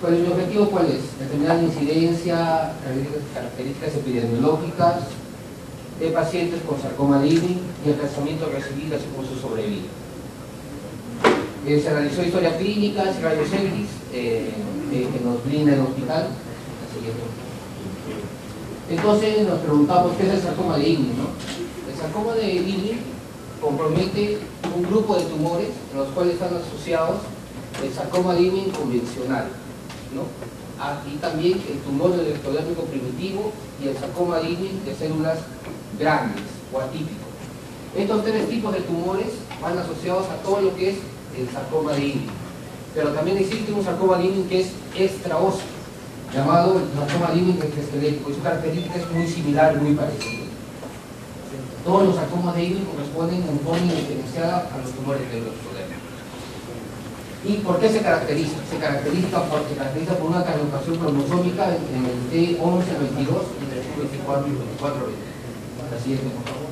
Pues mi objetivo, ¿cuál es? Determinar la incidencia, características epidemiológicas de pacientes con sarcoma de Ewing y el tratamiento recibido así como su sobrevida. Se realizó historia clínica, rayos X, que nos brinda el hospital. Entonces nos preguntamos qué es el sarcoma de Ewing, ¿no? El sarcoma de Ewing compromete un grupo de tumores en los cuales están asociados el sarcoma de Ewing convencional, ¿no? Y también el tumor del ectodérmico primitivo y el sarcoma de Ewing de células grandes o atípicos. Estos tres tipos de tumores van asociados a todo lo que es el sarcoma de Ewing, pero también existe un sarcoma de Ewing que es extraóseo, llamado el sarcoma de Ewing extraesquelético, y su característica es muy similar, muy parecida. Todos los sarcomas de Ewing corresponden en forma diferenciada a los tumores del ectodérmico. ¿Y por qué se caracteriza? Se caracteriza por una translocación cromosómica en el T11 al 22 y en el T24 y 24 la siguiente, por favor.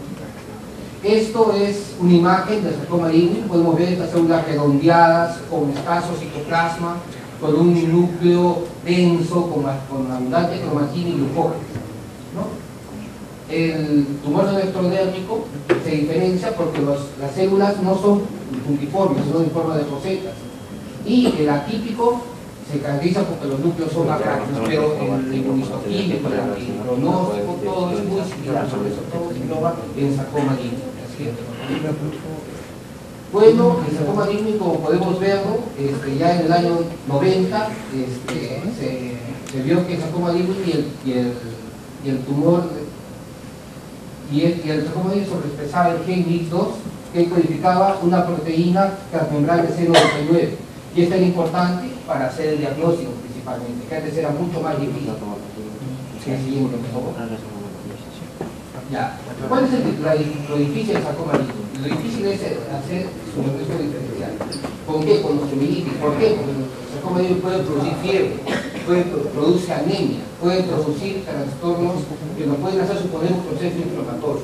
Esto es una imagen del sarcoma de Ewing. Podemos ver estas células redondeadas con escaso citoplasma, con un núcleo denso, con abundante cromatina y glucógeno, ¿no? El tumor ectodérmico se diferencia porque las células no son puntiformes, sino en forma de rosetas. Y el atípico se caracteriza porque los núcleos son más grandes, pero el inmunohistoquímico, el pronóstico, todo es muy similar, sobre todo se engloba en sarcoma de Ewing. Bueno, el sarcoma de Ewing, como podemos verlo, ya en el año 90 se vio que el sarcoma de Ewing y el tumor y el sarcoma de Ewing sobreexpresaba el gen MYC2 que codificaba una proteína transmembrana C99. Y esto era importante para hacer el diagnóstico principalmente, que antes era mucho más difícil. Siguiente, por favor. Ya. ¿Cuál es lo difícil del sarcoma de Ewing? Lo difícil es hacer su diagnóstico diferencial. ¿Con qué? Con osteomielitis. ¿Por qué? Porque el sarcoma de Ewing puede producir fiebre, produce anemia, puede producir trastornos que nos pueden hacer suponer un proceso inflamatorio.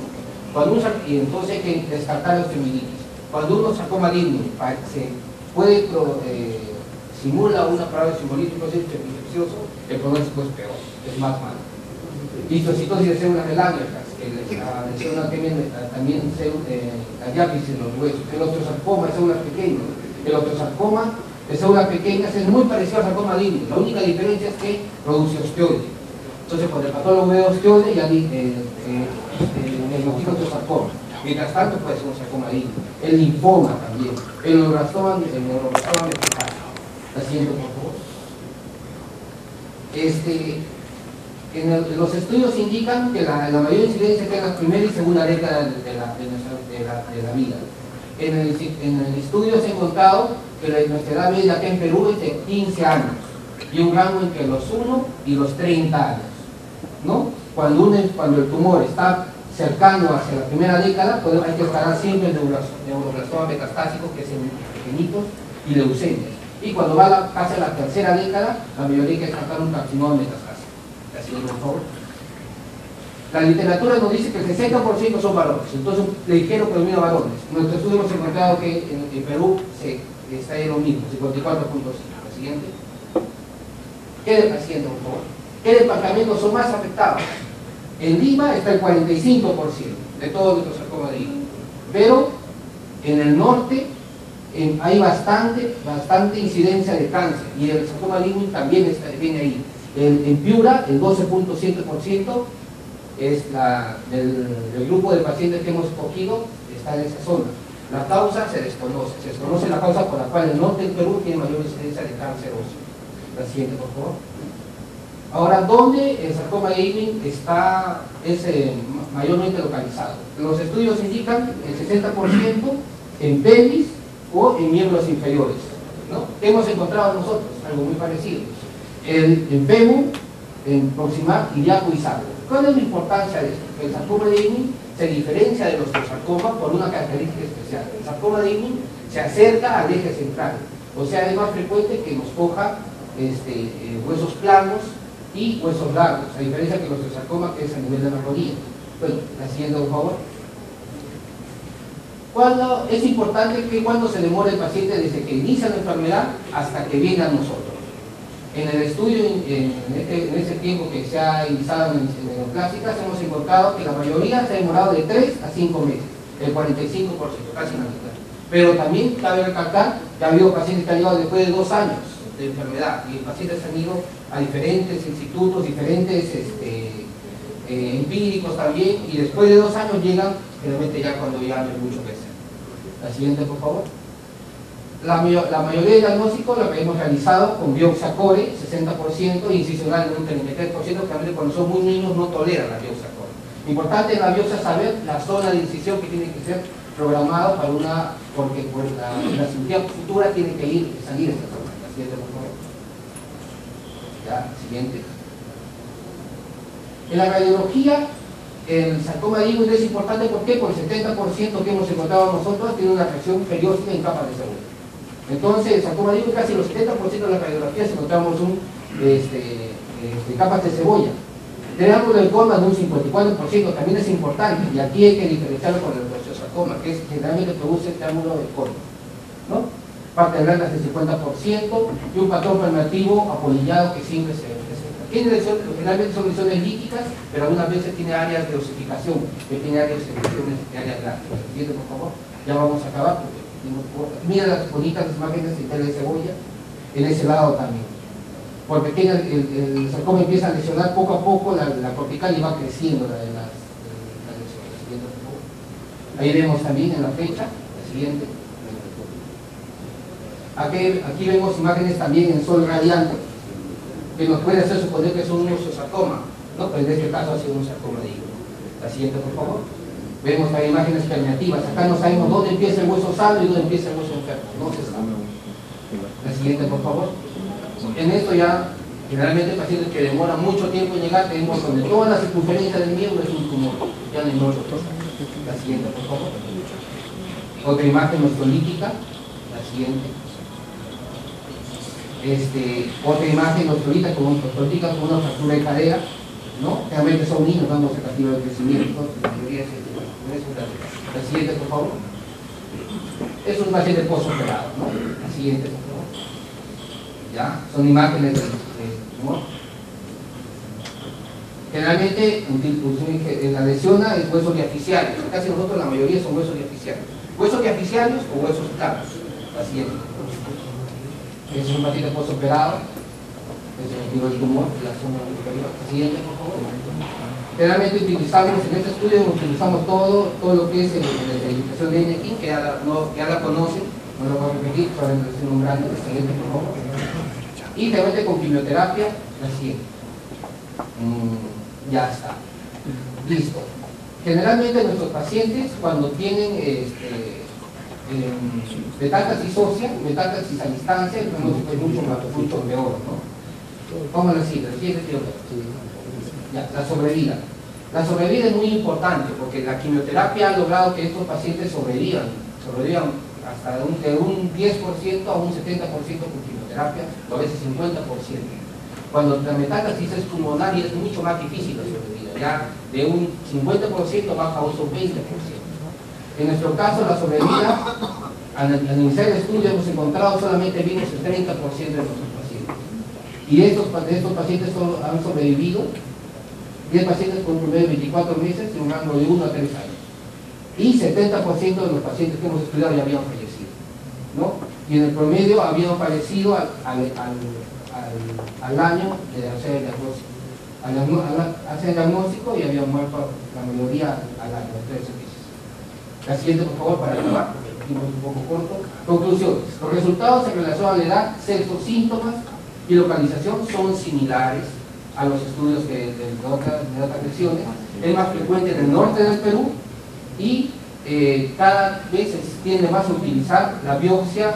Y entonces hay que descartar la osteomielitis. Cuando uno sarcoma de Ewing simula una probable simbolitis, un proceso infeccioso, el pronóstico es peor, es más malo. Histocitosis de células melángeas, la lesión también la diálisis en los huesos. El osteosarcoma de células pequeñas. El osteosarcoma de células pequeñas es muy parecido al sarcoma de Ewing. La única diferencia es que produce osteoide. Entonces, cuando el patólogo ve osteoide, ya diagnostica osteosarcoma. Mientras tanto, puede ser un sarcoma de Ewing. El linfoma también. El neuroblastoma metastásico. La siguiente, por favor. Los estudios indican que la mayor incidencia está en la primera y segunda década de la vida. En el estudio se ha encontrado que nuestra edad media acá en Perú es de 15 años y un rango entre los 1 y los 30 años, ¿no? Cuando el tumor está cercano hacia la primera década, hay que esperar siempre el neuroblastoma metastásico, que es en pequeñitos, y leucemias. Y cuando va hacia la tercera década, la mayoría hay que descartar un carcinoma metastásico. Así, por favor. La literatura nos dice que el 60% son varones, entonces le dijeron que predomina varones. En nuestro estudio hemos encontrado que en Perú está en lo mismo, 54.5. La siguiente. ¿Qué pacientes, por favor? ¿Qué departamentos son más afectados? En Lima está el 45% de todos nuestros sarcomas de Ewing, pero en el norte hay bastante incidencia de cáncer y el sarcoma de Ewing también viene ahí. En Piura, el 12.7% es del grupo de pacientes que hemos escogido, está en esa zona. La causa se desconoce la causa por la cual el norte del Perú tiene mayor incidencia de cáncer óseo. La siguiente, por favor. Ahora, ¿dónde el sarcoma de Ewing es mayormente localizado? Los estudios indican el 60% en pelvis o en miembros inferiores, ¿no? ¿Qué hemos encontrado nosotros? Algo muy parecido. En fémur, en proximal, ilíaco y sacro. ¿Cuál es la importancia de esto? El sarcoma de Ewing se diferencia de los sarcomas por una característica especial. El sarcoma de Ewing se acerca al eje central, o sea, es más frecuente que nos coja huesos planos y huesos largos, a diferencia que los sarcoma, que es a nivel de la rodilla. Bueno, la siguiente, por favor. Es importante que cuando se demora el paciente desde que inicia la enfermedad hasta que viene a nosotros. En el estudio, en ese tiempo que se ha iniciado en neoplásicas, hemos encontrado que la mayoría se ha demorado de 3 a 5 meses, el 45%, casi la mitad. Pero también cabe recalcar que ha habido pacientes que han llegado después de 2 años de enfermedad, y pacientes han ido a diferentes institutos, diferentes empíricos también, y después de 2 años llegan, realmente ya cuando ya no hay mucho que hacer. La siguiente, por favor. La mayoría de diagnósticos lo que hemos realizado con biopsia core, 60%, e incisional en un 33%, que realmente cuando son muy niños no toleran la biopsia core. Importante en la biopsia saber la zona de incisión que tiene que ser programada para porque pues, la cirugía futura tiene que salir esta zona. La siguiente, por favor. Ya, siguiente. En la radiología, el sarcoma de Ewing es importante, ¿por qué? Por el 70% que hemos encontrado nosotros tiene una reacción periódica en capas de cebolla. Entonces, el sarcoma de Ewing, casi el 70% de las radiografías encontramos capas de cebolla. Triángulo de coma de un 54% también es importante, y aquí hay que diferenciarlo con el osteosarcoma, que generalmente produce el triángulo de coma, ¿no? Partes blandas del 50% y un patrón permeativo apolillado que siempre se presenta. Generalmente son lesiones líquicas, pero algunas veces tiene áreas de osificación, que tiene áreas de lesiones de áreas gráficas. Siguiente, por favor. Ya vamos a acabar porque mira las bonitas imágenes de cebolla en ese lado también. Por pequeña, el sarcoma empieza a lesionar poco a poco la cortical y va creciendo las lesiones. Siguiente, por favor. Ahí vemos también en la fecha, la siguiente. Aquí vemos imágenes también en sol radiante, que nos puede hacer suponer que es un osteosarcoma, ¿no? Pero en este caso ha sido un sarcoma de Ewing. La siguiente, por favor. Vemos también imágenes permeativas. Acá no sabemos dónde empieza el hueso sano y dónde empieza el hueso enfermo. No se sabe. La siguiente, por favor. En esto ya, generalmente pacientes que demoran mucho tiempo en llegar, tenemos donde toda la circunferencia del miembro es un tumor. Ya no hay mucho. La siguiente, por favor. Otra imagen osteolítica. La siguiente. Otra imagen osteolítica con una fractura de cadera, ¿no? Realmente son niños dando secativo de crecimiento, ¿no? La mayoría la siguiente, por favor. Es un paciente postoperado, ¿no? La siguiente, por favor. Ya, son imágenes ¿no? Generalmente en la lesión es huesos diaficiales, casi nosotros la mayoría son huesos diaficiales. Huesos diaficiales o huesos claros. La siguiente. Es un paciente postoperado, es el tumor, la zona superior. La siguiente, por favor. Generalmente utilizamos, en este estudio utilizamos todo lo que es la identificación de NX, que ya la conocen, no lo voy a repetir, para estoy nombrando. La siguiente, por favor. Y realmente con quimioterapia, la siguiente. Ya está. Listo. Generalmente nuestros pacientes, cuando tienen metástasis ósea, metástasis a distancia, el pronóstico es mucho peor, ¿no? Vamos a decir, la siguiente teoría. Ya, la sobrevida. La sobrevida es muy importante porque la quimioterapia ha logrado que estos pacientes sobrevivan hasta de un 10% a un 70% con quimioterapia, o a veces 50%. Cuando la metástasis es pulmonar y es mucho más difícil la sobrevida, ya de un 50% baja a un 20%. En nuestro caso, la sobrevida, al iniciar el estudio hemos encontrado solamente vimos el 30% de nuestros pacientes. Y de estos pacientes han sobrevivido 10 pacientes con un promedio de 24 meses y un rango de 1 a 3 años. Y 70% de los pacientes que hemos estudiado ya habían fallecido, ¿no? Y en el promedio habían fallecido al año de hacer el diagnóstico. Hacer el diagnóstico y habían muerto la mayoría al año, de 3 meses. La siguiente, por favor, para acabar, porque el tiempo es un poco corto. Conclusiones. Los resultados en relación a la edad, sexo, síntomas y localización son similares a los estudios de otras lesiones. Es más frecuente en el norte del Perú y cada vez se tiende más a utilizar la biopsia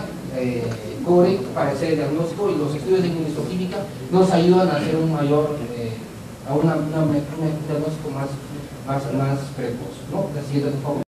core para hacer el diagnóstico, y los estudios de inmunohistoquímica nos ayudan a hacer un mayor, a un diagnóstico más precoz, ¿no? La siguiente, por favor.